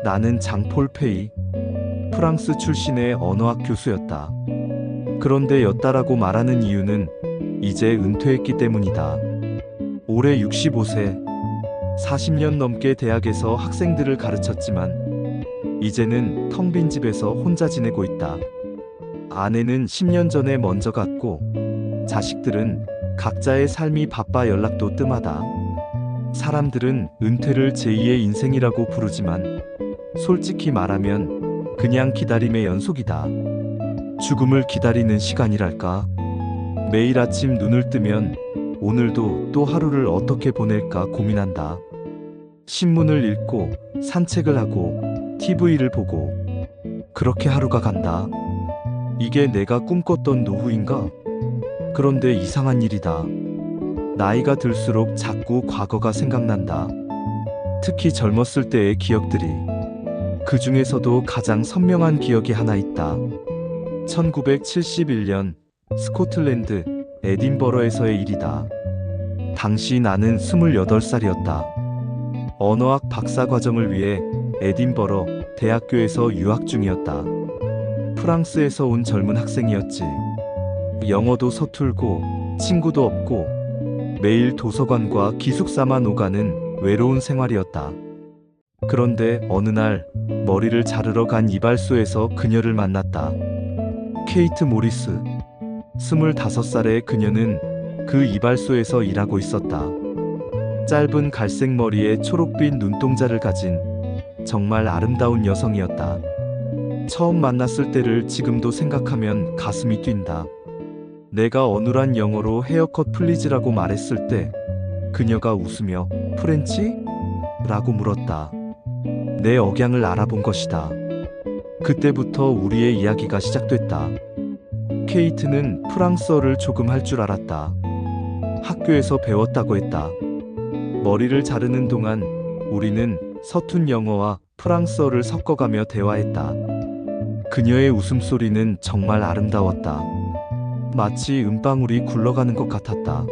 나는 장폴 페이, 프랑스 출신의 언어학 교수였다. 그런데 였다라고 말하는 이유는 이제 은퇴했기 때문이다. 올해 65세, 40년 넘게 대학에서 학생들을 가르쳤지만 이제는 텅 빈 집에서 혼자 지내고 있다. 아내는 10년 전에 먼저 갔고 자식들은 각자의 삶이 바빠 연락도 뜸하다. 사람들은 은퇴를 제2의 인생이라고 부르지만 솔직히 말하면 그냥 기다림의 연속이다. 죽음을 기다리는 시간이랄까. 매일 아침 눈을 뜨면 오늘도 또 하루를 어떻게 보낼까 고민한다. 신문을 읽고 산책을 하고 TV를 보고 그렇게 하루가 간다. 이게 내가 꿈꿨던 노후인가? 그런데 이상한 일이다. 나이가 들수록 자꾸 과거가 생각난다. 특히 젊었을 때의 기억들이. 그 중에서도 가장 선명한 기억이 하나 있다. 1971년 스코틀랜드 에딘버러에서의 일이다. 당시 나는 28살이었다. 언어학 박사과정을 위해 에딘버러 대학교에서 유학 중이었다. 프랑스에서 온 젊은 학생이었지. 영어도 서툴고 친구도 없고 매일 도서관과 기숙사만 오가는 외로운 생활이었다. 그런데 어느 날 머리를 자르러 간 이발소에서 그녀를 만났다. 케이트 모리스. 25살의 그녀는 그 이발소에서 일하고 있었다. 짧은 갈색 머리에 초록빛 눈동자를 가진 정말 아름다운 여성이었다. 처음 만났을 때를 지금도 생각하면 가슴이 뛴다. 내가 어눌한 영어로 헤어컷 플리즈라고 말했을 때 그녀가 웃으며 프렌치? 라고 물었다. 내 억양을 알아본 것이다. 그때부터 우리의 이야기가 시작됐다. 케이트는 프랑스어를 조금 할 줄 알았다. 학교에서 배웠다고 했다. 머리를 자르는 동안 우리는 서툰 영어와 프랑스어를 섞어가며 대화했다. 그녀의 웃음소리는 정말 아름다웠다. 마치 은방울이 굴러가는 것 같았다.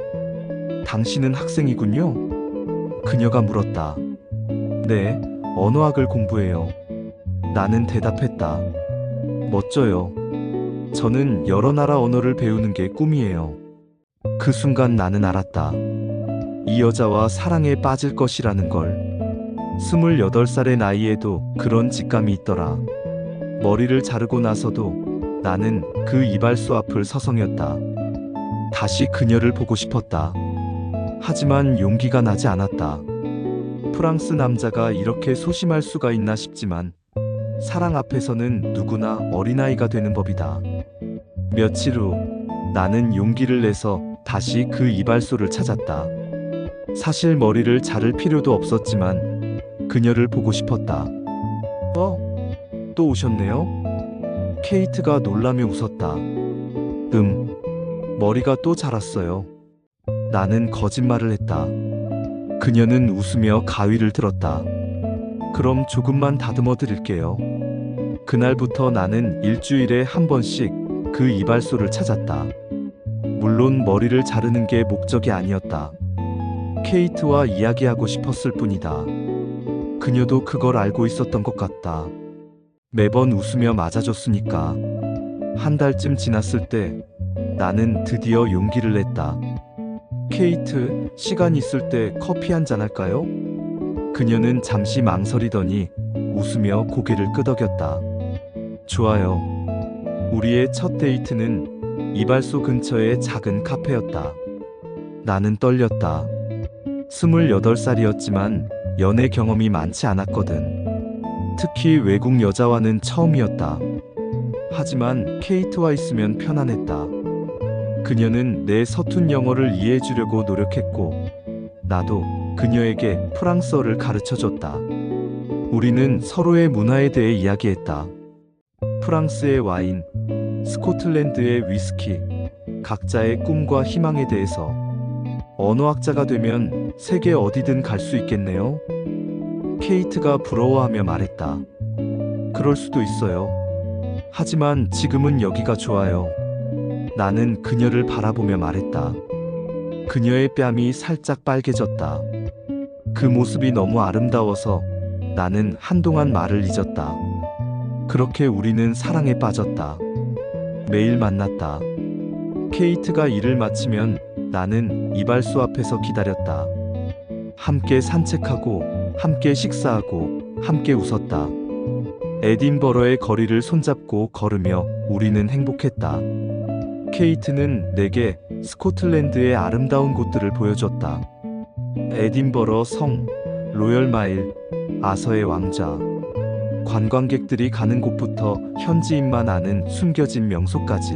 당신은 학생이군요? 그녀가 물었다. 네, 언어학을 공부해요. 나는 대답했다. 멋져요. 저는 여러 나라 언어를 배우는 게 꿈이에요. 그 순간 나는 알았다. 이 여자와 사랑에 빠질 것이라는 걸. 28살의 나이에도 그런 직감이 있더라. 머리를 자르고 나서도 나는 그 이발소 앞을 서성였다. 다시 그녀를 보고 싶었다. 하지만 용기가 나지 않았다. 프랑스 남자가 이렇게 소심할 수가 있나 싶지만 사랑 앞에서는 누구나 어린아이가 되는 법이다. 며칠 후 나는 용기를 내서 다시 그 이발소를 찾았다. 사실 머리를 자를 필요도 없었지만 그녀를 보고 싶었다. 또 오셨네요? 케이트가 놀라며 웃었다. 머리가 또 자랐어요. 나는 거짓말을 했다. 그녀는 웃으며 가위를 들었다. 그럼 조금만 다듬어 드릴게요. 그날부터 나는 일주일에 한 번씩 그 이발소를 찾았다. 물론 머리를 자르는 게 목적이 아니었다. 케이트와 이야기하고 싶었을 뿐이다. 그녀도 그걸 알고 있었던 것 같다. 매번 웃으며 맞아줬으니까. 한 달쯤 지났을 때 나는 드디어 용기를 냈다. 케이트, 시간 있을 때 커피 한잔 할까요? 그녀는 잠시 망설이더니 웃으며 고개를 끄덕였다. 좋아요. 우리의 첫 데이트는 이발소 근처의 작은 카페였다. 나는 떨렸다. 28살이었지만 연애 경험이 많지 않았거든. 특히 외국 여자와는 처음이었다. 하지만 케이트와 있으면 편안했다. 그녀는 내 서툰 영어를 이해해주려고 노력했고 나도 그녀에게 프랑스어를 가르쳐줬다. 우리는 서로의 문화에 대해 이야기했다. 프랑스의 와인, 스코틀랜드의 위스키, 각자의 꿈과 희망에 대해서. 언어학자가 되면 세계 어디든 갈 수 있겠네요. 케이트가 부러워하며 말했다. 그럴 수도 있어요. 하지만 지금은 여기가 좋아요. 나는 그녀를 바라보며 말했다. 그녀의 뺨이 살짝 빨개졌다. 그 모습이 너무 아름다워서 나는 한동안 말을 잊었다. 그렇게 우리는 사랑에 빠졌다. 매일 만났다. 케이트가 일을 마치면 나는 이발소 앞에서 기다렸다. 함께 산책하고, 함께 식사하고, 함께 웃었다. 에딘버러의 거리를 손잡고 걸으며 우리는 행복했다. 케이트는 내게 스코틀랜드의 아름다운 곳들을 보여줬다. 에딘버러 성, 로열 마일, 아서의 왕좌. 관광객들이 가는 곳부터 현지인만 아는 숨겨진 명소까지.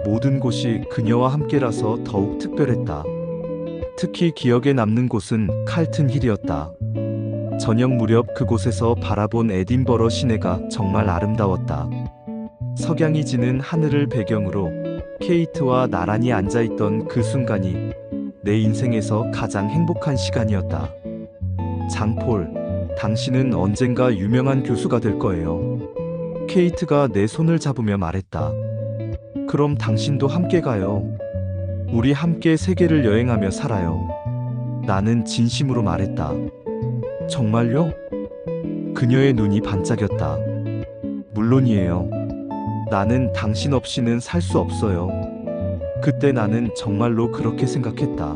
모든 곳이 그녀와 함께라서 더욱 특별했다. 특히 기억에 남는 곳은 칼튼 힐이었다. 저녁 무렵 그곳에서 바라본 에딘버러 시내가 정말 아름다웠다. 석양이 지는 하늘을 배경으로 케이트와 나란히 앉아있던 그 순간이 내 인생에서 가장 행복한 시간이었다. 장폴, 당신은 언젠가 유명한 교수가 될 거예요. 케이트가 내 손을 잡으며 말했다. 그럼 당신도 함께 가요. 우리 함께 세계를 여행하며 살아요. 나는 진심으로 말했다. 정말요? 그녀의 눈이 반짝였다. 물론이에요. 나는 당신 없이는 살 수 없어요. 그때 나는 정말로 그렇게 생각했다.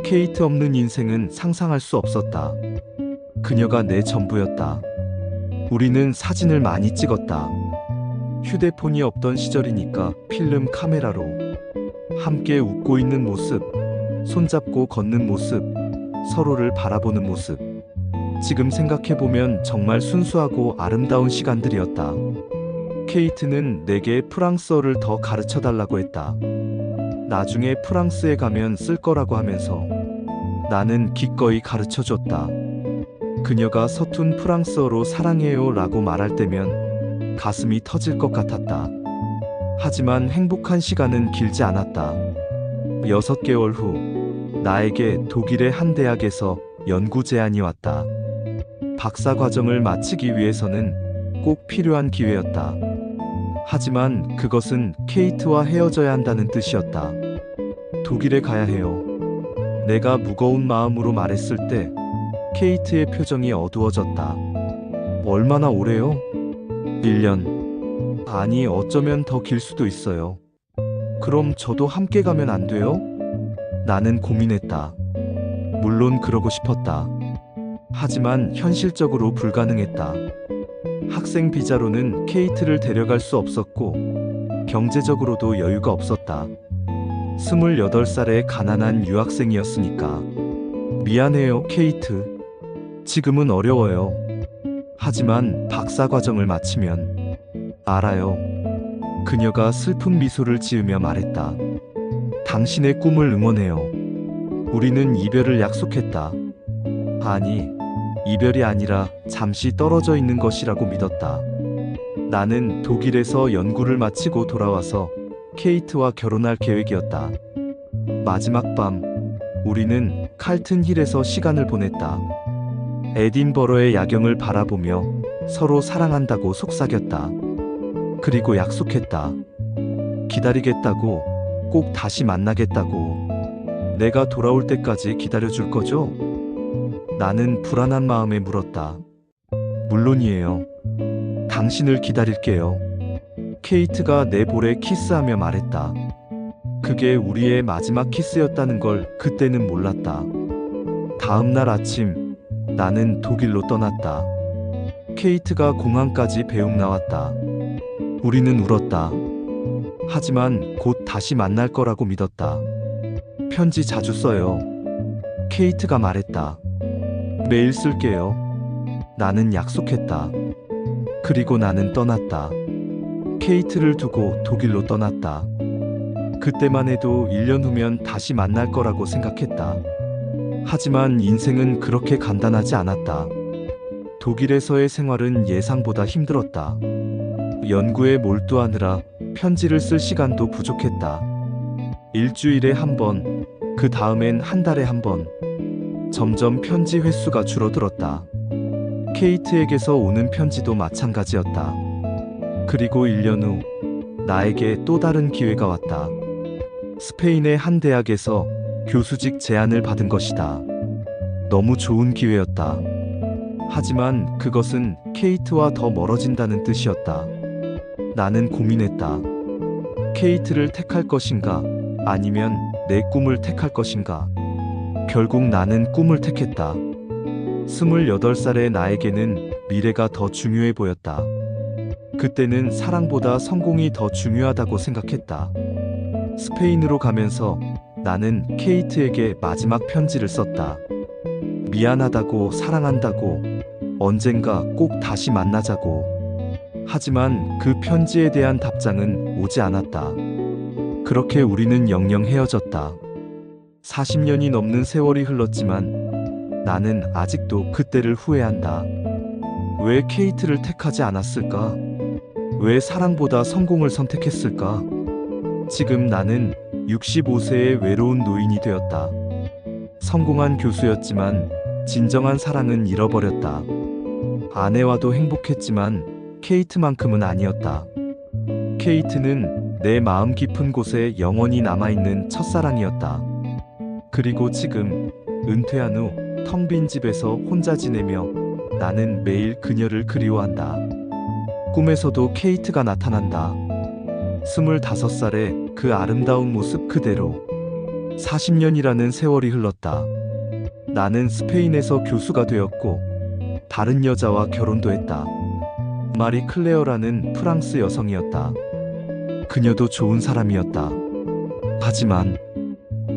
케이트 없는 인생은 상상할 수 없었다. 그녀가 내 전부였다. 우리는 사진을 많이 찍었다. 휴대폰이 없던 시절이니까 필름 카메라로. 함께 웃고 있는 모습, 손잡고 걷는 모습, 서로를 바라보는 모습. 지금 생각해보면 정말 순수하고 아름다운 시간들이었다. 케이트는 내게 프랑스어를 더 가르쳐 달라고 했다. 나중에 프랑스에 가면 쓸 거라고 하면서 나는 기꺼이 가르쳐 줬다. 그녀가 서툰 프랑스어로 사랑해요 라고 말할 때면 가슴이 터질 것 같았다. 하지만 행복한 시간은 길지 않았다. 6개월 후 나에게 독일의 한 대학에서 연구 제안이 왔다. 박사 과정을 마치기 위해서는 꼭 필요한 기회였다. 하지만 그것은 케이트와 헤어져야 한다는 뜻이었다. 독일에 가야 해요. 내가 무거운 마음으로 말했을 때 케이트의 표정이 어두워졌다. 얼마나 오래요? 1년. 아니, 어쩌면 더 길 수도 있어요. 그럼 저도 함께 가면 안 돼요? 나는 고민했다. 물론 그러고 싶었다. 하지만 현실적으로 불가능했다. 학생 비자로는 케이트를 데려갈 수 없었고 경제적으로도 여유가 없었다. 28살의 가난한 유학생이었으니까. 미안해요, 케이트. 지금은 어려워요. 하지만 박사 과정을 마치면. 알아요. 그녀가 슬픈 미소를 지으며 말했다. 당신의 꿈을 응원해요. 우리는 이별을 약속했다. 아니, 이별이 아니라 잠시 떨어져 있는 것이라고 믿었다. 나는 독일에서 연구를 마치고 돌아와서 케이트와 결혼할 계획이었다. 마지막 밤, 우리는 칼튼 힐에서 시간을 보냈다. 에딘버러의 야경을 바라보며 서로 사랑한다고 속삭였다. 그리고 약속했다. 기다리겠다고, 꼭 다시 만나겠다고. 내가 돌아올 때까지 기다려줄 거죠? 나는 불안한 마음에 물었다. 물론이에요. 당신을 기다릴게요. 케이트가 내 볼에 키스하며 말했다. 그게 우리의 마지막 키스였다는 걸 그때는 몰랐다. 다음 날 아침, 나는 독일로 떠났다. 케이트가 공항까지 배웅 나왔다. 우리는 울었다. 하지만 곧 다시 만날 거라고 믿었다. 편지 자주 써요. 케이트가 말했다. 매일 쓸게요. 나는 약속했다. 그리고 나는 떠났다. 케이트를 두고 독일로 떠났다. 그때만 해도 1년 후면 다시 만날 거라고 생각했다. 하지만 인생은 그렇게 간단하지 않았다. 독일에서의 생활은 예상보다 힘들었다. 연구에 몰두하느라 편지를 쓸 시간도 부족했다. 일주일에 한 번, 그 다음엔 한 달에 한 번. 점점 편지 횟수가 줄어들었다. 케이트에게서 오는 편지도 마찬가지였다. 그리고 1년 후 나에게 또 다른 기회가 왔다. 스페인의 한 대학에서 교수직 제안을 받은 것이다. 너무 좋은 기회였다. 하지만 그것은 케이트와 더 멀어진다는 뜻이었다. 나는 고민했다. 케이트를 택할 것인가? 아니면 내 꿈을 택할 것인가? 결국 나는 꿈을 택했다. 28살의 나에게는 미래가 더 중요해 보였다. 그때는 사랑보다 성공이 더 중요하다고 생각했다. 스페인으로 가면서 나는 케이트에게 마지막 편지를 썼다. 미안하다고, 사랑한다고, 언젠가 꼭 다시 만나자고. 하지만 그 편지에 대한 답장은 오지 않았다. 그렇게 우리는 영영 헤어졌다. 40년이 넘는 세월이 흘렀지만 나는 아직도 그때를 후회한다. 왜 케이트를 택하지 않았을까? 왜 사랑보다 성공을 선택했을까? 지금 나는 65세의 외로운 노인이 되었다. 성공한 교수였지만 진정한 사랑은 잃어버렸다. 아내와도 행복했지만 케이트만큼은 아니었다. 케이트는 내 마음 깊은 곳에 영원히 남아있는 첫사랑이었다. 그리고 지금 은퇴한 후 텅 빈 집에서 혼자 지내며 나는 매일 그녀를 그리워한다. 꿈에서도 케이트가 나타난다. 25살의 그 아름다운 모습 그대로. 40년이라는 세월이 흘렀다. 나는 스페인에서 교수가 되었고 다른 여자와 결혼도 했다. 마리 클레어라는 프랑스 여성이었다. 그녀도 좋은 사람이었다. 하지만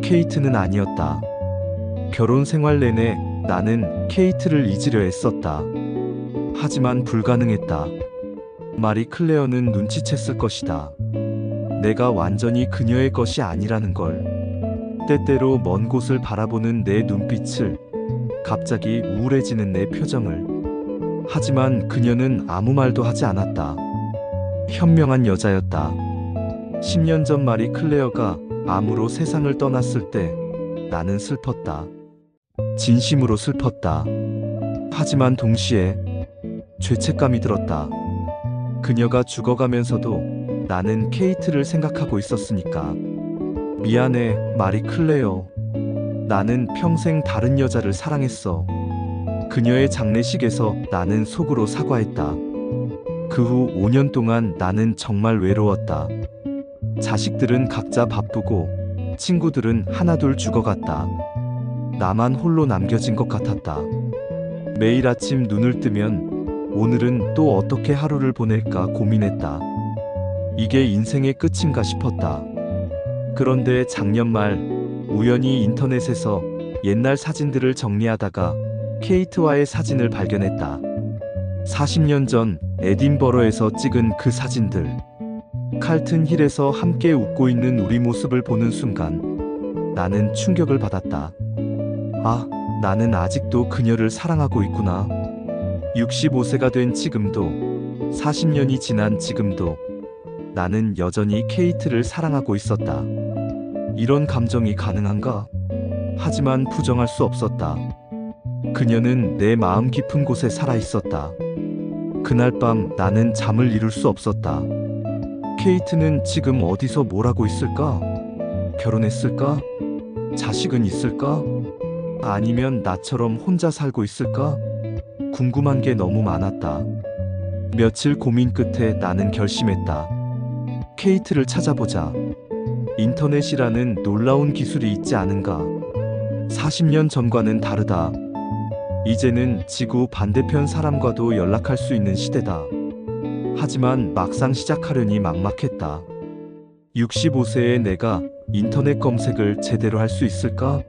케이트는 아니었다. 결혼 생활 내내 나는 케이트를 잊으려 애썼다. 하지만 불가능했다. 마리 클레어는 눈치챘을 것이다. 내가 완전히 그녀의 것이 아니라는 걸. 때때로 먼 곳을 바라보는 내 눈빛을, 갑자기 우울해지는 내 표정을. 하지만 그녀는 아무 말도 하지 않았다. 현명한 여자였다. 10년 전 마리 클레어가 암으로 세상을 떠났을 때 나는 슬펐다. 진심으로 슬펐다. 하지만 동시에 죄책감이 들었다. 그녀가 죽어가면서도 나는 케이트를 생각하고 있었으니까. 미안해, 마리 클레어. 나는 평생 다른 여자를 사랑했어. 그녀의 장례식에서 나는 속으로 사과했다. 그 후 5년 동안 나는 정말 외로웠다. 자식들은 각자 바쁘고 친구들은 하나둘 죽어갔다. 나만 홀로 남겨진 것 같았다. 매일 아침 눈을 뜨면 오늘은 또 어떻게 하루를 보낼까 고민했다. 이게 인생의 끝인가 싶었다. 그런데 작년 말 우연히 인터넷에서 옛날 사진들을 정리하다가 케이트와의 사진을 발견했다. 40년 전 에딘버러에서 찍은 그 사진들. 칼튼 힐에서 함께 웃고 있는 우리 모습을 보는 순간 나는 충격을 받았다. 아, 나는 아직도 그녀를 사랑하고 있구나. 65세가 된 지금도, 40년이 지난 지금도 나는 여전히 케이트를 사랑하고 있었다. 이런 감정이 가능한가? 하지만 부정할 수 없었다. 그녀는 내 마음 깊은 곳에 살아 있었다. 그날 밤 나는 잠을 이룰 수 없었다. 케이트는 지금 어디서 뭘 하고 있을까? 결혼했을까? 자식은 있을까? 아니면 나처럼 혼자 살고 있을까? 궁금한 게 너무 많았다. 며칠 고민 끝에 나는 결심했다. 케이트를 찾아보자. 인터넷이라는 놀라운 기술이 있지 않은가? 40년 전과는 다르다. 이제는 지구 반대편 사람과도 연락할 수 있는 시대다. 하지만 막상 시작하려니 막막했다. 65세의 내가 인터넷 검색을 제대로 할 수 있을까?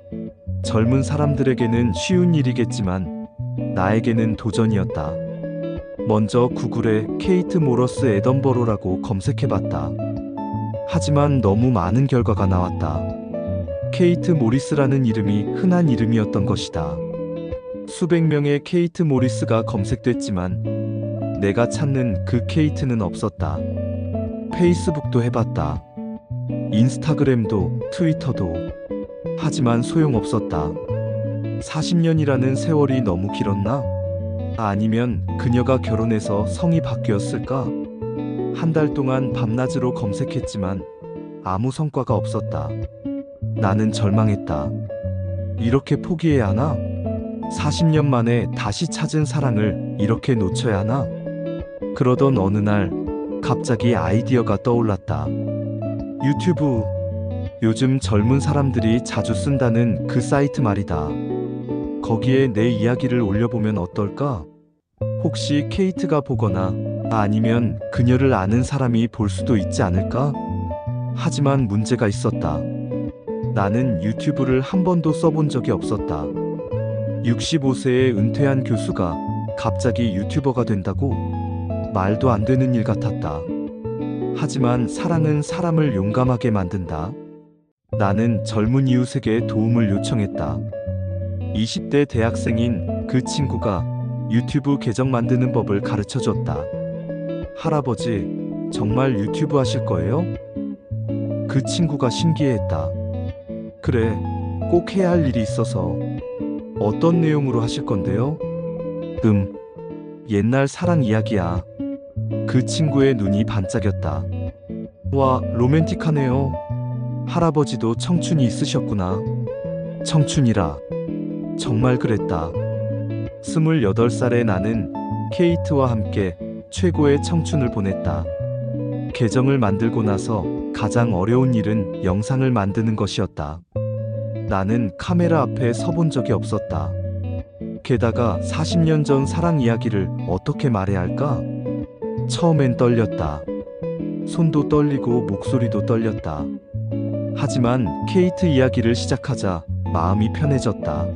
젊은 사람들에게는 쉬운 일이겠지만 나에게는 도전이었다. 먼저 구글에 케이트 모러스 에던버로라고 검색해봤다. 하지만 너무 많은 결과가 나왔다. 케이트 모리스라는 이름이 흔한 이름이었던 것이다. 수백 명의 케이트 모리스가 검색됐지만 내가 찾는 그 케이트는 없었다. 페이스북도 해봤다. 인스타그램도, 트위터도. 하지만 소용없었다. 40년이라는 세월이 너무 길었나? 아니면 그녀가 결혼해서 성이 바뀌었을까? 한 달 동안 밤낮으로 검색했지만 아무 성과가 없었다. 나는 절망했다. 이렇게 포기해야 하나? 40년 만에 다시 찾은 사랑을 이렇게 놓쳐야 하나? 그러던 어느 날 갑자기 아이디어가 떠올랐다. 유튜브. 요즘 젊은 사람들이 자주 쓴다는 그 사이트 말이다. 거기에 내 이야기를 올려보면 어떨까? 혹시 케이트가 보거나 아니면 그녀를 아는 사람이 볼 수도 있지 않을까? 하지만 문제가 있었다. 나는 유튜브를 한 번도 써본 적이 없었다. 65세의 은퇴한 교수가 갑자기 유튜버가 된다고? 말도 안 되는 일 같았다. 하지만 사랑은 사람을 용감하게 만든다. 나는 젊은 이웃에게 도움을 요청했다. 20대 대학생인 그 친구가 유튜브 계정 만드는 법을 가르쳐줬다. 할아버지, 정말 유튜브 하실 거예요? 그 친구가 신기해했다. 그래, 꼭 해야 할 일이 있어서. 어떤 내용으로 하실 건데요? 옛날 사랑 이야기야. 그 친구의 눈이 반짝였다. 와, 로맨틱하네요. 할아버지도 청춘이 있으셨구나. 청춘이라. 정말 그랬다. 28살의 나는 케이트와 함께 최고의 청춘을 보냈다. 계정을 만들고 나서 가장 어려운 일은 영상을 만드는 것이었다. 나는 카메라 앞에 서본 적이 없었다. 게다가 40년 전 사랑 이야기를 어떻게 말해야 할까? 처음엔 떨렸다. 손도 떨리고 목소리도 떨렸다. 하지만 케이트 이야기를 시작하자 마음이 편해졌다.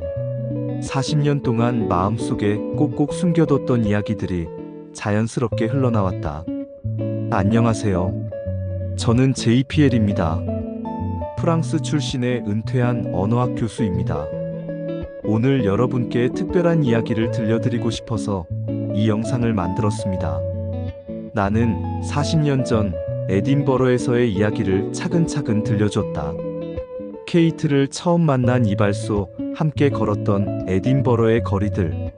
40년 동안 마음속에 꼭꼭 숨겨뒀던 이야기들이 자연스럽게 흘러나왔다. 안녕하세요. 저는 JPL입니다. 프랑스 출신의 은퇴한 언어학 교수입니다. 오늘 여러분께 특별한 이야기를 들려드리고 싶어서 이 영상을 만들었습니다. 나는 40년 전 에딘버러에서의 이야기를 차근차근 들려줬다. 케이트를 처음 만난 이발소, 함께 걸었던 에딘버러의 거리들,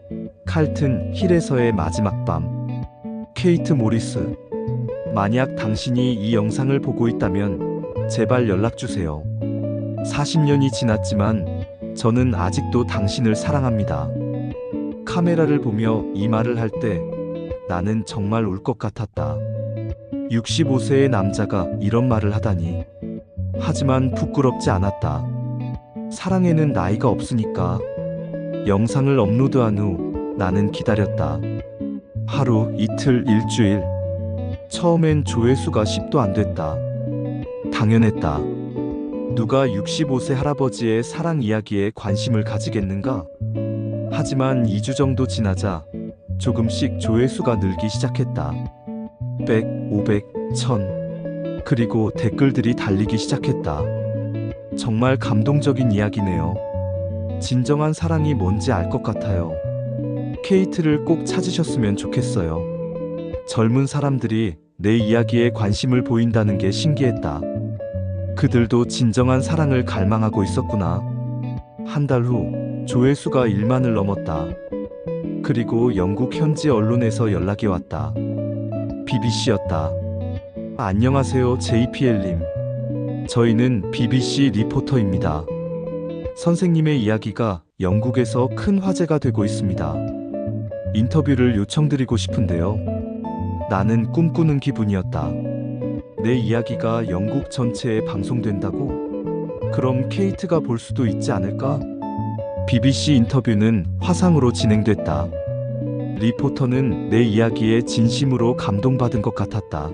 칼튼 힐에서의 마지막 밤. 케이트 모리스, 만약 당신이 이 영상을 보고 있다면 제발 연락주세요. 40년이 지났지만 저는 아직도 당신을 사랑합니다. 카메라를 보며 이 말을 할 때 나는 정말 울 것 같았다. 65세의 남자가 이런 말을 하다니. 하지만 부끄럽지 않았다. 사랑에는 나이가 없으니까. 영상을 업로드한 후 나는 기다렸다. 하루, 이틀, 일주일. 처음엔 조회수가 10도 안 됐다. 당연했다. 누가 65세 할아버지의 사랑 이야기에 관심을 가지겠는가? 하지만 2주 정도 지나자 조금씩 조회수가 늘기 시작했다. 100, 500, 1000. 그리고 댓글들이 달리기 시작했다. 정말 감동적인 이야기네요. 진정한 사랑이 뭔지 알 것 같아요. 케이트를 꼭 찾으셨으면 좋겠어요. 젊은 사람들이 내 이야기에 관심을 보인다는 게 신기했다. 그들도 진정한 사랑을 갈망하고 있었구나. 한 달 후 조회수가 1만을 넘었다. 그리고 영국 현지 언론에서 연락이 왔다. BBC였다. 안녕하세요, JPL님. 저희는 BBC 리포터입니다. 선생님의 이야기가 영국에서 큰 화제가 되고 있습니다. 인터뷰를 요청드리고 싶은데요. 나는 꿈꾸는 기분이었다. 내 이야기가 영국 전체에 방송된다고? 그럼 케이트가 볼 수도 있지 않을까? BBC 인터뷰는 화상으로 진행됐다. 리포터는 내 이야기에 진심으로 감동받은 것 같았다.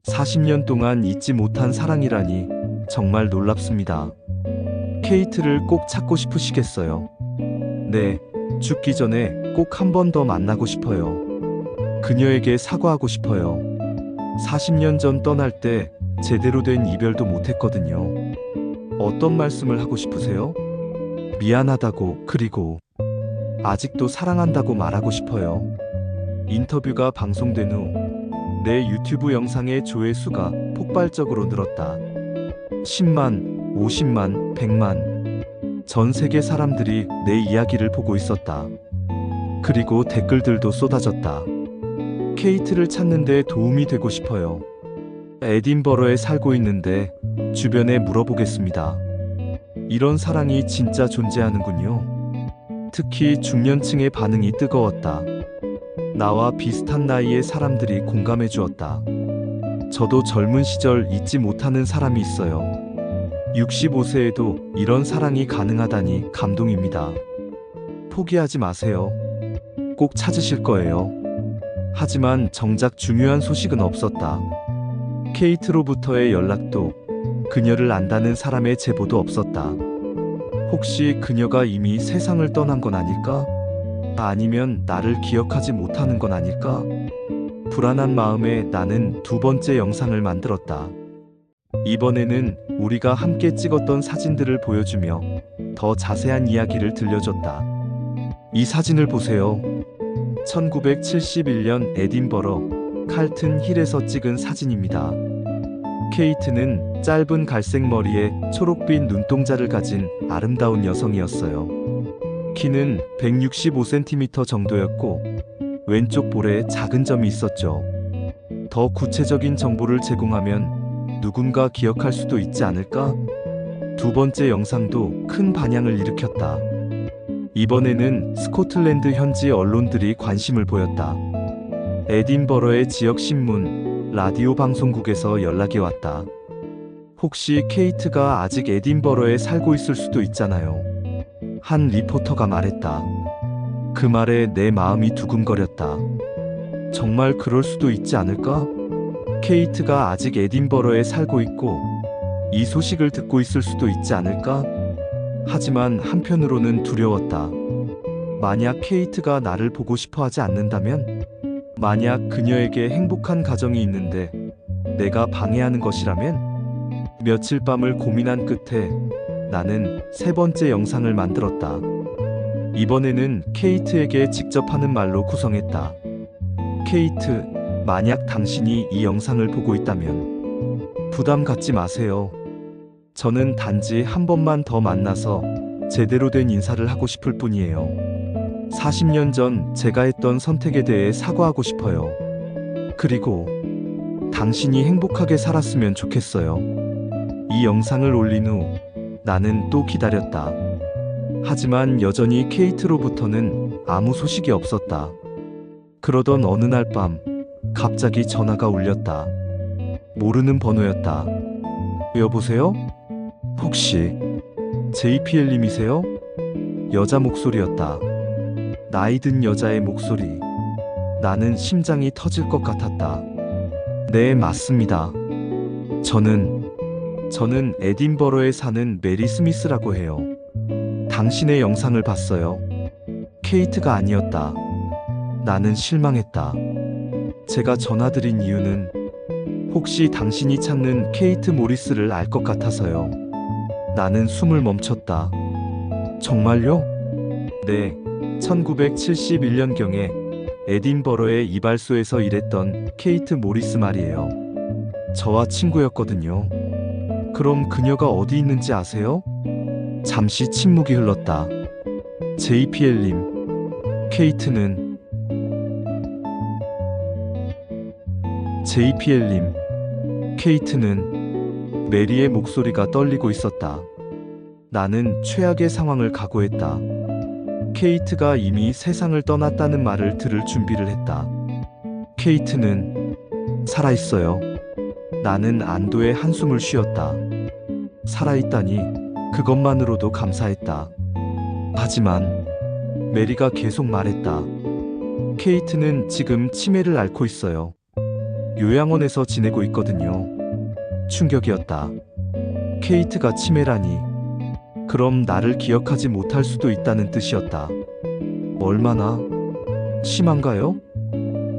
40년 동안 잊지 못한 사랑이라니 정말 놀랍습니다. 케이트를 꼭 찾고 싶으시겠어요? 네, 죽기 전에 꼭 한 번 더 만나고 싶어요. 그녀에게 사과하고 싶어요. 40년 전 떠날 때 제대로 된 이별도 못했거든요. 어떤 말씀을 하고 싶으세요? 미안하다고, 그리고 아직도 사랑한다고 말하고 싶어요. 인터뷰가 방송된 후 내 유튜브 영상의 조회수가 폭발적으로 늘었다. 10만, 50만, 100만. 전 세계 사람들이 내 이야기를 보고 있었다. 그리고 댓글들도 쏟아졌다. 케이트를 찾는 데 도움이 되고 싶어요. 에딘버러에 살고 있는데 주변에 물어보겠습니다. 이런 사랑이 진짜 존재하는군요. 특히 중년층의 반응이 뜨거웠다. 나와 비슷한 나이의 사람들이 공감해 주었다. 저도 젊은 시절 잊지 못하는 사람이 있어요. 65세에도 이런 사랑이 가능하다니 감동입니다. 포기하지 마세요. 꼭 찾으실 거예요. 하지만 정작 중요한 소식은 없었다. 케이트로부터의 연락도, 그녀를 안다는 사람의 제보도 없었다. 혹시 그녀가 이미 세상을 떠난 건 아닐까? 아니면 나를 기억하지 못하는 건 아닐까? 불안한 마음에 나는 두 번째 영상을 만들었다. 이번에는 우리가 함께 찍었던 사진들을 보여주며 더 자세한 이야기를 들려줬다. 이 사진을 보세요. 1971년 에딘버러 칼튼 힐에서 찍은 사진입니다. 케이트는 짧은 갈색 머리에 초록빛 눈동자를 가진 아름다운 여성이었어요. 키는 165cm 정도였고 왼쪽 볼에 작은 점이 있었죠. 더 구체적인 정보를 제공하면 누군가 기억할 수도 있지 않을까? 두 번째 영상도 큰 반향을 일으켰다. 이번에는 스코틀랜드 현지 언론들이 관심을 보였다. 에딘버러의 지역 신문, 라디오 방송국에서 연락이 왔다. 혹시 케이트가 아직 에딘버러에 살고 있을 수도 있잖아요. 한 리포터가 말했다. 그 말에 내 마음이 두근거렸다. 정말 그럴 수도 있지 않을까? 케이트가 아직 에딘버러에 살고 있고 이 소식을 듣고 있을 수도 있지 않을까? 하지만 한편으로는 두려웠다. 만약 케이트가 나를 보고 싶어 하지 않는다면? 만약 그녀에게 행복한 가정이 있는데 내가 방해하는 것이라면? 며칠 밤을 고민한 끝에 나는 세 번째 영상을 만들었다. 이번에는 케이트에게 직접 하는 말로 구성했다. 케이트, 만약 당신이 이 영상을 보고 있다면 부담 갖지 마세요. 저는 단지 한 번만 더 만나서 제대로 된 인사를 하고 싶을 뿐이에요. 40년 전 제가 했던 선택에 대해 사과하고 싶어요. 그리고 당신이 행복하게 살았으면 좋겠어요. 이 영상을 올린 후 나는 또 기다렸다. 하지만 여전히 케이트로부터는 아무 소식이 없었다. 그러던 어느 날 밤 갑자기 전화가 울렸다. 모르는 번호였다. 여보세요? 혹시 JPL님이세요? 여자 목소리였다. 나이 든 여자의 목소리. 나는 심장이 터질 것 같았다. 네, 맞습니다. 저는 에딘버러에 사는 메리 스미스라고 해요. 당신의 영상을 봤어요. 케이트가 아니었다. 나는 실망했다. 제가 전화드린 이유는 혹시 당신이 찾는 케이트 모리스를 알 것 같아서요. 나는 숨을 멈췄다. 정말요? 네, 1971년경에 에딘버러의 이발소에서 일했던 케이트 모리스 말이에요. 저와 친구였거든요. 그럼 그녀가 어디 있는지 아세요? 잠시 침묵이 흘렀다. JPL님, 케이트는 메리의 목소리가 떨리고 있었다. 나는 최악의 상황을 각오했다. 케이트가 이미 세상을 떠났다는 말을 들을 준비를 했다. 케이트는 살아있어요. 나는 안도의 한숨을 쉬었다. 살아있다니 그것만으로도 감사했다. 하지만 메리가 계속 말했다. 케이트는 지금 치매를 앓고 있어요. 요양원에서 지내고 있거든요. 충격이었다. 케이트가 치매라니. 그럼 나를 기억하지 못할 수도 있다는 뜻이었다. 얼마나 심한가요?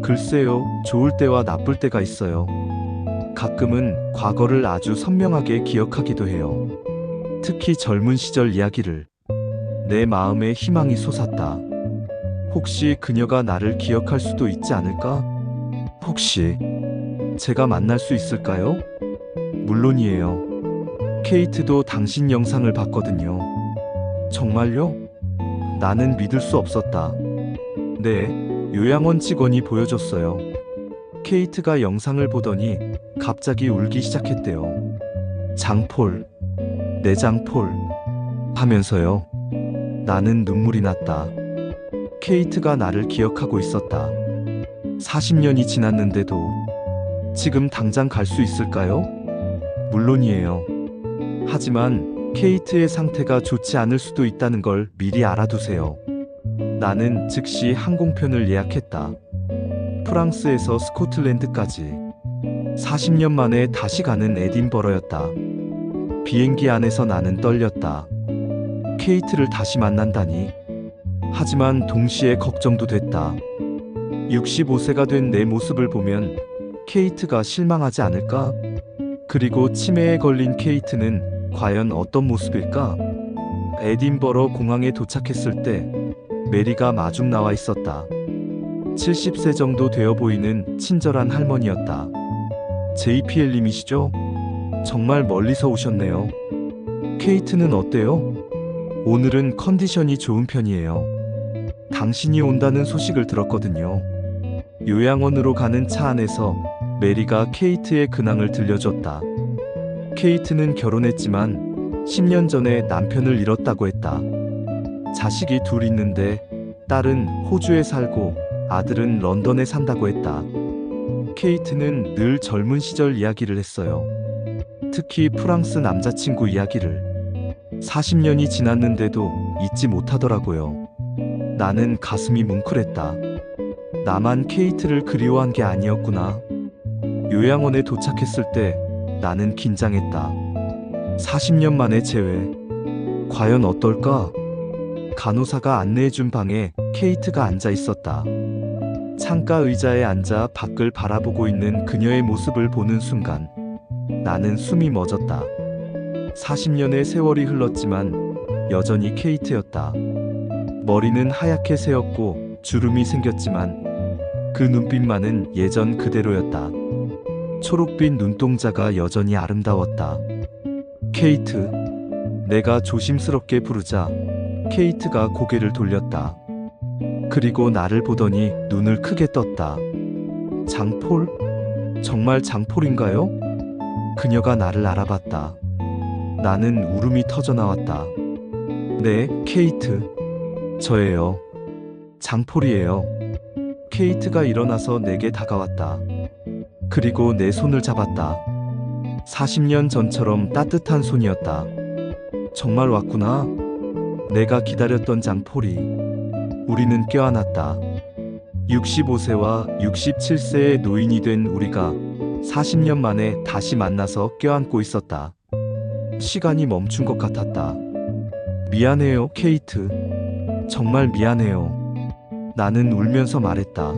글쎄요, 좋을 때와 나쁠 때가 있어요. 가끔은 과거를 아주 선명하게 기억하기도 해요. 특히 젊은 시절 이야기를. 내 마음에 희망이 솟았다. 혹시 그녀가 나를 기억할 수도 있지 않을까? 혹시 제가 만날 수 있을까요? 물론이에요. 케이트도 당신 영상을 봤거든요. 정말요? 나는 믿을 수 없었다. 네, 요양원 직원이 보여줬어요. 케이트가 영상을 보더니 갑자기 울기 시작했대요. 장폴, 내 장폴 하면서요. 나는 눈물이 났다. 케이트가 나를 기억하고 있었다. 40년이 지났는데도 지금 당장 갈 수 있을까요? 물론이에요. 하지만 케이트의 상태가 좋지 않을 수도 있다는 걸 미리 알아두세요. 나는 즉시 항공편을 예약했다. 프랑스에서 스코틀랜드까지 40년 만에 다시 가는 에딘버러였다. 비행기 안에서 나는 떨렸다. 케이트를 다시 만난다니. 하지만 동시에 걱정도 됐다. 65세가 된 내 모습을 보면 케이트가 실망하지 않을까? 그리고 치매에 걸린 케이트는 과연 어떤 모습일까? 에딘버러 공항에 도착했을 때 메리가 마중 나와 있었다. 70세 정도 되어 보이는 친절한 할머니였다. JPL님이시죠? 정말 멀리서 오셨네요. 케이트는 어때요? 오늘은 컨디션이 좋은 편이에요. 당신이 온다는 소식을 들었거든요. 요양원으로 가는 차 안에서 메리가 케이트의 근황을 들려줬다. 케이트는 결혼했지만 10년 전에 남편을 잃었다고 했다. 자식이 둘 있는데 딸은 호주에 살고 아들은 런던에 산다고 했다. 케이트는 늘 젊은 시절 이야기를 했어요. 특히 프랑스 남자친구 이야기를. 40년이 지났는데도 잊지 못하더라고요. 나는 가슴이 뭉클했다. 나만 케이트를 그리워한 게 아니었구나. 요양원에 도착했을 때 나는 긴장했다. 40년 만에 재회. 과연 어떨까? 간호사가 안내해준 방에 케이트가 앉아 있었다. 창가 의자에 앉아 밖을 바라보고 있는 그녀의 모습을 보는 순간 나는 숨이 멎었다. 40년의 세월이 흘렀지만 여전히 케이트였다. 머리는 하얗게 새었고 주름이 생겼지만 그 눈빛만은 예전 그대로였다. 초록빛 눈동자가 여전히 아름다웠다. 케이트. 내가 조심스럽게 부르자 케이트가 고개를 돌렸다. 그리고 나를 보더니 눈을 크게 떴다. 장폴? 정말 장폴인가요? 그녀가 나를 알아봤다. 나는 울음이 터져 나왔다. 네, 케이트. 저예요. 장폴이에요. 케이트가 일어나서 내게 다가왔다. 그리고 내 손을 잡았다. 40년 전처럼 따뜻한 손이었다. 정말 왔구나. 내가 기다렸던 장폴이. 우리는 껴안았다. 65세와 67세의 노인이 된 우리가 40년 만에 다시 만나서 껴안고 있었다. 시간이 멈춘 것 같았다. 미안해요, 케이트. 정말 미안해요. 나는 울면서 말했다.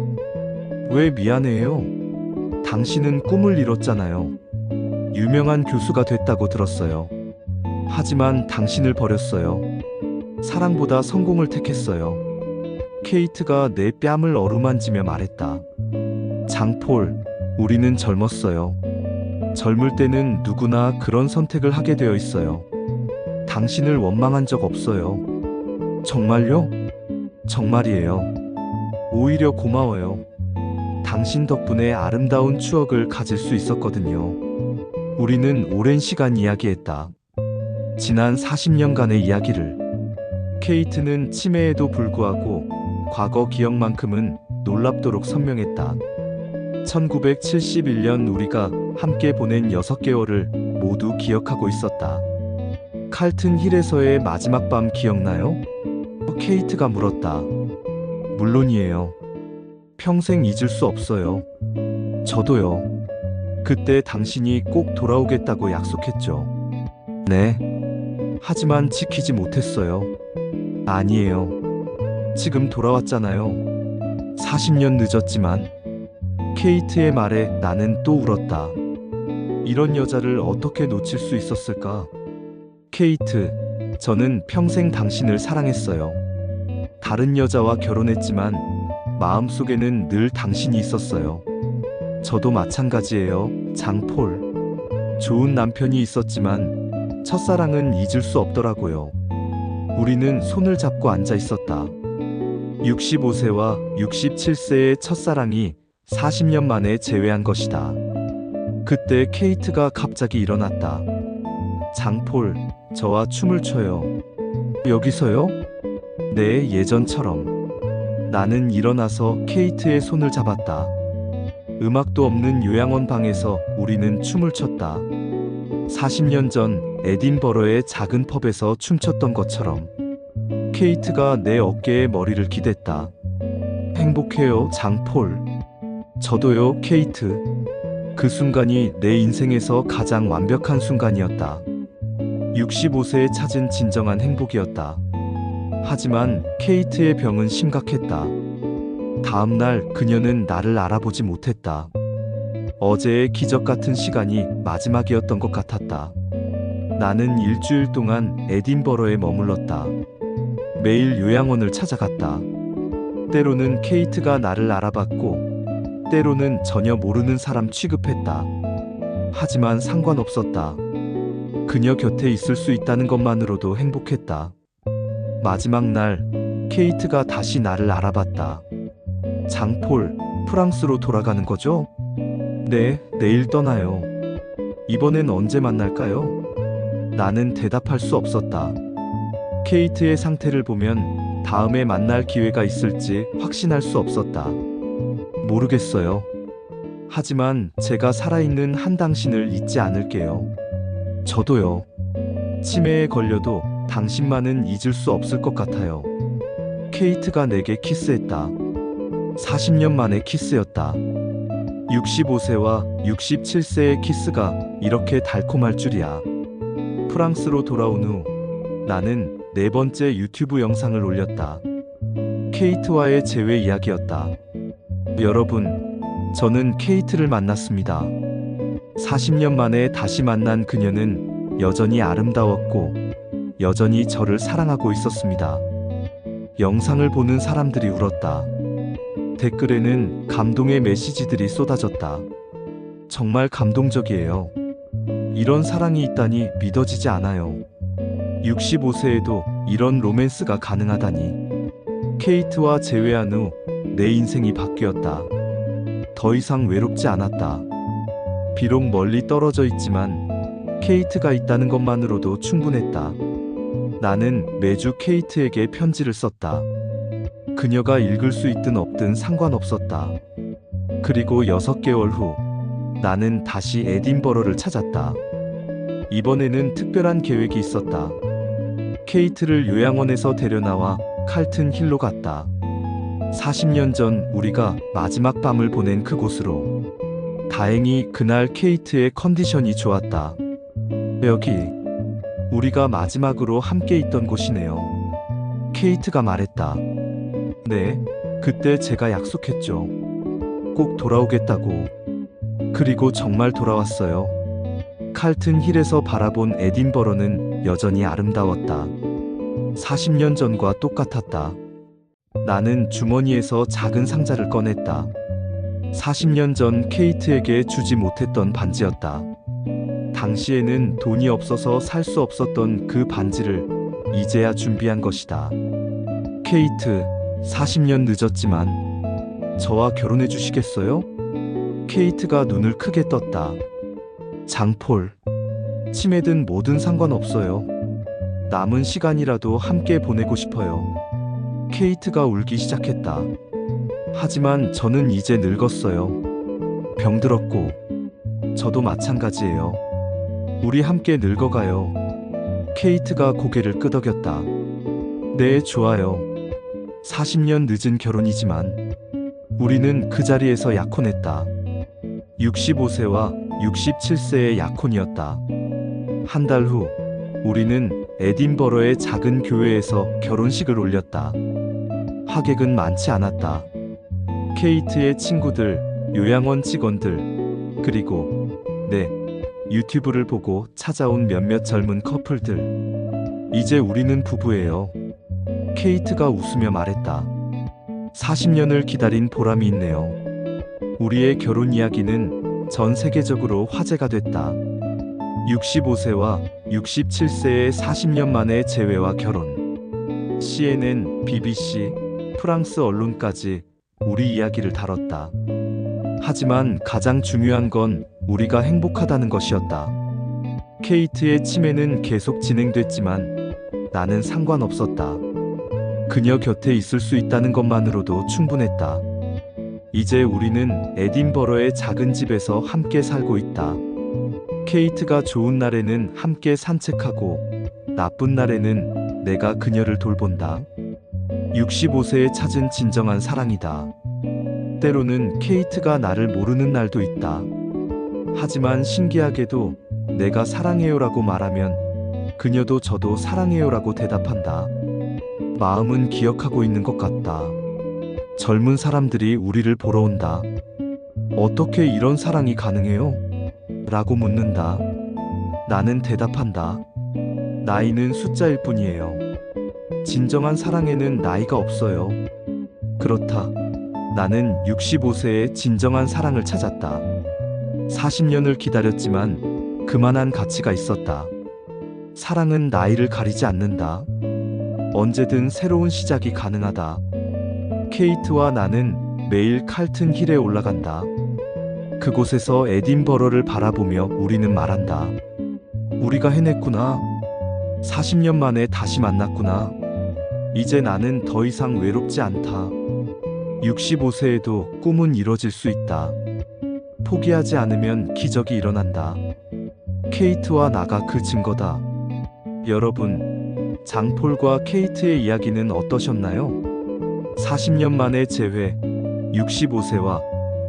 왜 미안해요? 당신은 꿈을 이뤘잖아요. 유명한 교수가 됐다고 들었어요. 하지만 당신을 버렸어요. 사랑보다 성공을 택했어요. 케이트가 내 뺨을 어루만지며 말했다. 장폴, 우리는 젊었어요. 젊을 때는 누구나 그런 선택을 하게 되어 있어요. 당신을 원망한 적 없어요. 정말요? 정말이에요. 오히려 고마워요. 당신 덕분에 아름다운 추억을 가질 수 있었거든요. 우리는 오랜 시간 이야기했다. 지난 40년간의 이야기를. 케이트는 치매에도 불구하고 과거 기억만큼은 놀랍도록 선명했다. 1971년 우리가 함께 보낸 6개월을 모두 기억하고 있었다. 칼튼 힐에서의 마지막 밤 기억나요? 케이트가 물었다. 물론이에요. 평생 잊을 수 없어요. 저도요. 그때 당신이 꼭 돌아오겠다고 약속했죠. 네. 하지만 지키지 못했어요. 아니에요. 지금 돌아왔잖아요. 40년 늦었지만. 케이트의 말에 나는 또 울었다. 이런 여자를 어떻게 놓칠 수 있었을까? 케이트, 저는 평생 당신을 사랑했어요. 다른 여자와 결혼했지만 마음속에는 늘 당신이 있었어요. 저도 마찬가지예요, 장폴. 좋은 남편이 있었지만 첫사랑은 잊을 수 없더라고요. 우리는 손을 잡고 앉아 있었다. 65세와 67세의 첫사랑이 40년 만에 재회한 것이다. 그때 케이트가 갑자기 일어났다. 장폴, 저와 춤을 춰요. 여기서요? 네, 예전처럼. 나는 일어나서 케이트의 손을 잡았다. 음악도 없는 요양원 방에서 우리는 춤을 췄다. 40년 전 에딘버러의 작은 펍에서 춤췄던 것처럼. 케이트가 내 어깨에 머리를 기댔다. 행복해요, 장폴. 저도요, 케이트. 그 순간이 내 인생에서 가장 완벽한 순간이었다. 65세에 찾은 진정한 행복이었다. 하지만 케이트의 병은 심각했다. 다음 날 그녀는 나를 알아보지 못했다. 어제의 기적 같은 시간이 마지막이었던 것 같았다. 나는 일주일 동안 에딘버러에 머물렀다. 매일 요양원을 찾아갔다. 때로는 케이트가 나를 알아봤고, 때로는 전혀 모르는 사람 취급했다. 하지만 상관없었다. 그녀 곁에 있을 수 있다는 것만으로도 행복했다. 마지막 날, 케이트가 다시 나를 알아봤다. 장폴, 프랑스로 돌아가는 거죠? 네, 내일 떠나요. 이번엔 언제 만날까요? 나는 대답할 수 없었다. 케이트의 상태를 보면 다음에 만날 기회가 있을지 확신할 수 없었다. 모르겠어요. 하지만 제가 살아있는 한 당신을 잊지 않을게요. 저도요. 치매에 걸려도 당신만은 잊을 수 없을 것 같아요. 케이트가 내게 키스했다. 40년 만의 키스였다. 65세와 67세의 키스가 이렇게 달콤할 줄이야. 프랑스로 돌아온 후 나는 네 번째 유튜브 영상을 올렸다. 케이트와의 재회 이야기였다. 여러분, 저는 케이트를 만났습니다. 40년 만에 다시 만난 그녀는 여전히 아름다웠고 여전히 저를 사랑하고 있었습니다. 영상을 보는 사람들이 울었다. 댓글에는 감동의 메시지들이 쏟아졌다. 정말 감동적이에요. 이런 사랑이 있다니 믿어지지 않아요. 65세에도 이런 로맨스가 가능하다니. 케이트와 재회한 후 내 인생이 바뀌었다. 더 이상 외롭지 않았다. 비록 멀리 떨어져 있지만 케이트가 있다는 것만으로도 충분했다. 나는 매주 케이트에게 편지를 썼다. 그녀가 읽을 수 있든 없든 상관없었다. 그리고 6개월 후 나는 다시 에딘버러를 찾았다. 이번에는 특별한 계획이 있었다. 케이트를 요양원에서 데려나와 칼튼 힐로 갔다. 40년 전 우리가 마지막 밤을 보낸 그곳으로. 다행히 그날 케이트의 컨디션이 좋았다. 여기, 우리가 마지막으로 함께 있던 곳이네요. 케이트가 말했다. 네, 그때 제가 약속했죠. 꼭 돌아오겠다고. 그리고 정말 돌아왔어요. 칼튼 힐에서 바라본 에딘버러는 여전히 아름다웠다. 40년 전과 똑같았다. 나는 주머니에서 작은 상자를 꺼냈다. 40년 전 케이트에게 주지 못했던 반지였다. 당시에는 돈이 없어서 살 수 없었던 그 반지를 이제야 준비한 것이다. 케이트, 40년 늦었지만 저와 결혼해 주시겠어요? 케이트가 눈을 크게 떴다. 장폴, 치매든 뭐든 상관없어요. 남은 시간이라도 함께 보내고 싶어요. 케이트가 울기 시작했다. 하지만 저는 이제 늙었어요. 병들었고, 저도 마찬가지예요. 우리 함께 늙어가요. 케이트가 고개를 끄덕였다. 네, 좋아요. 40년 늦은 결혼이지만 우리는 그 자리에서 약혼했다. 65세와 67세의 약혼이었다. 한 달 후 우리는 에딘버러의 작은 교회에서 결혼식을 올렸다. 하객은 많지 않았다. 케이트의 친구들, 요양원 직원들, 그리고 내 유튜브를 보고 찾아온 몇몇 젊은 커플들. 이제 우리는 부부예요. 케이트가 웃으며 말했다. 40년을 기다린 보람이 있네요. 우리의 결혼 이야기는 전 세계적으로 화제가 됐다. 65세와 67세의 40년 만의 재회와 결혼. CNN, BBC, 프랑스 언론까지 우리 이야기를 다뤘다. 하지만 가장 중요한 건 우리가 행복하다는 것이었다. 케이트의 치매는 계속 진행됐지만 나는 상관없었다. 그녀 곁에 있을 수 있다는 것만으로도 충분했다. 이제 우리는 에딘버러의 작은 집에서 함께 살고 있다. 케이트가 좋은 날에는 함께 산책하고 나쁜 날에는 내가 그녀를 돌본다. 65세에 찾은 진정한 사랑이다. 때로는 케이트가 나를 모르는 날도 있다. 하지만 신기하게도 내가 사랑해요라고 말하면 그녀도 저도 사랑해요라고 대답한다. 마음은 기억하고 있는 것 같다. 젊은 사람들이 우리를 보러 온다. 어떻게 이런 사랑이 가능해요? 라고 묻는다. 나는 대답한다. 나이는 숫자일 뿐이에요. 진정한 사랑에는 나이가 없어요. 그렇다. 나는 65세에 진정한 사랑을 찾았다. 40년을 기다렸지만 그만한 가치가 있었다. 사랑은 나이를 가리지 않는다. 언제든 새로운 시작이 가능하다. 케이트와 나는 매일 칼튼 힐에 올라간다. 그곳에서 에딘버러를 바라보며 우리는 말한다. 우리가 해냈구나. 40년 만에 다시 만났구나. 이제 나는 더 이상 외롭지 않다. 65세에도 꿈은 이뤄질 수 있다. 포기하지 않으면 기적이 일어난다. 케이트와 나가 그 증거다. 여러분, 장폴과 케이트의 이야기는 어떠셨나요? 40년 만의 재회, 65세와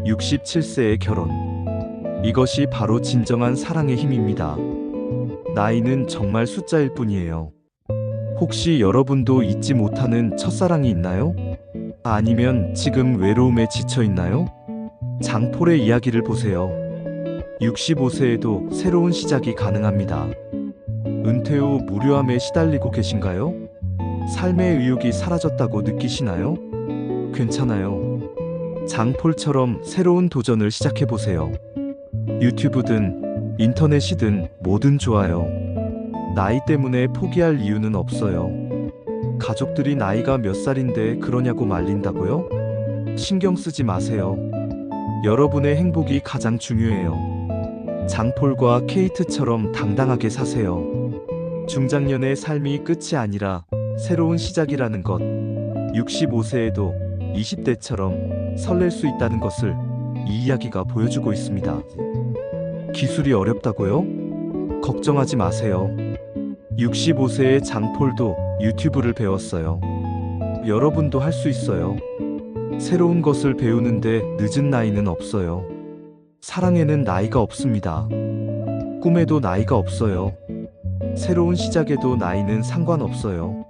67세의 결혼. 이것이 바로 진정한 사랑의 힘입니다. 나이는 정말 숫자일 뿐이에요. 혹시 여러분도 잊지 못하는 첫사랑이 있나요? 아니면 지금 외로움에 지쳐 있나요? 장폴의 이야기를 보세요. 65세에도 새로운 시작이 가능합니다. 은퇴 후 무료함에 시달리고 계신가요? 삶의 의욕이 사라졌다고 느끼시나요? 괜찮아요. 장폴처럼 새로운 도전을 시작해보세요. 유튜브든 인터넷이든 뭐든 좋아요. 나이 때문에 포기할 이유는 없어요. 가족들이 나이가 몇 살인데 그러냐고 말린다고요? 신경 쓰지 마세요. 여러분의 행복이 가장 중요해요. 장폴과 케이트처럼 당당하게 사세요. 중장년의 삶이 끝이 아니라 새로운 시작이라는 것. 65세에도 20대처럼 설렐 수 있다는 것을 이 이야기가 보여주고 있습니다. 기술이 어렵다고요? 걱정하지 마세요. 65세의 장폴도 유튜브를 배웠어요. 여러분도 할 수 있어요. 새로운 것을 배우는데 늦은 나이는 없어요. 사랑에는 나이가 없습니다. 꿈에도 나이가 없어요. 새로운 시작에도 나이는 상관없어요.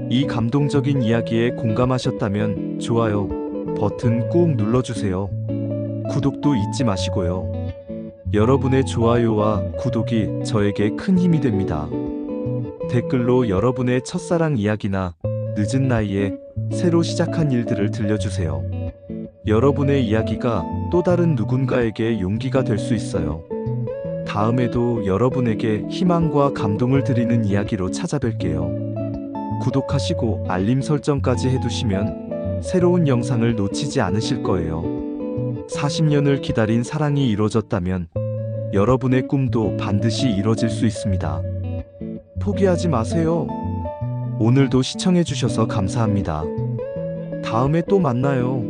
이 감동적인 이야기에 공감하셨다면 좋아요 버튼 꾹 눌러주세요. 구독도 잊지 마시고요. 여러분의 좋아요와 구독이 저에게 큰 힘이 됩니다. 댓글로 여러분의 첫사랑 이야기나 늦은 나이에 새로 시작한 일들을 들려주세요. 여러분의 이야기가 또 다른 누군가에게 용기가 될 수 있어요. 다음에도 여러분에게 희망과 감동을 드리는 이야기로 찾아뵐게요. 구독하시고 알림 설정까지 해두시면 새로운 영상을 놓치지 않으실 거예요. 40년을 기다린 사랑이 이루어졌다면 여러분의 꿈도 반드시 이루어질 수 있습니다. 포기하지 마세요. 오늘도 시청해주셔서 감사합니다. 다음에 또 만나요.